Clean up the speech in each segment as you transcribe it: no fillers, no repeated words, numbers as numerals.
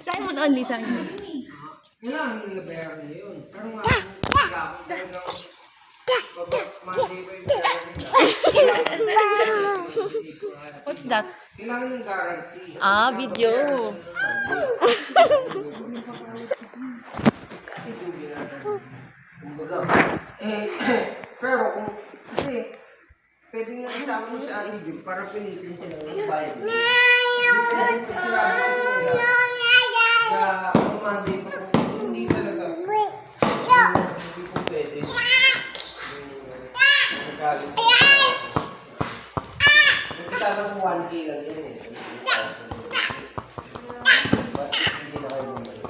Saan mo doon, Lisa? Kailangan nila bayaran nila yun. Pero nga, kung talagang Monday pa yung bayaran nila. What's that? Kailangan ng guarantee. Ah, video. Pero kung, kasi, pwede nga isama mo sa Ate June para pilitin sila ng bayad. Sinabi ko sa nila, na kung Monday pa kung hindi talaga, hindi po pwede. Nagalit. Nagkita lang 1K lang yan eh. But hindi na kayo bumalik.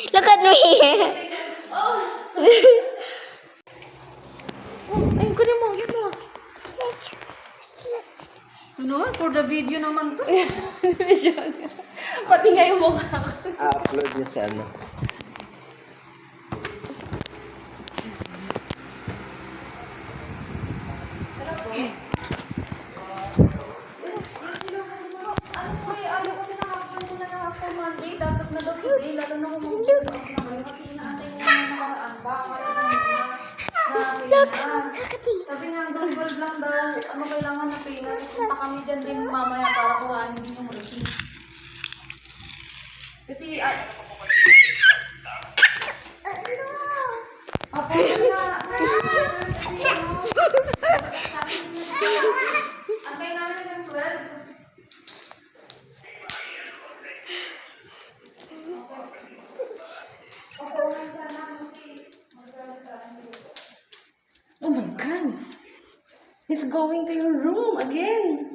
Look at me. Ayun, kunin mo. Yan mo. Ano? For the video naman to. Pati nga yung mukha ko. upload niya sa ano. Ano kasi nakakapan ko na nakakapan Monday. Dapat na daw today. Lalo na kung mag-vlog na kayo. Kasi inaantay niya na nakaraan pa. Kaya sa mga sabi nga hanggang 12 lang daw. Ano kailangan na pila. Punta kami dyan din mamaya para kuhaan din yung receipt. Kasi Apo na. Antay namin hanggang 12. Oh my God. He's going to your room again.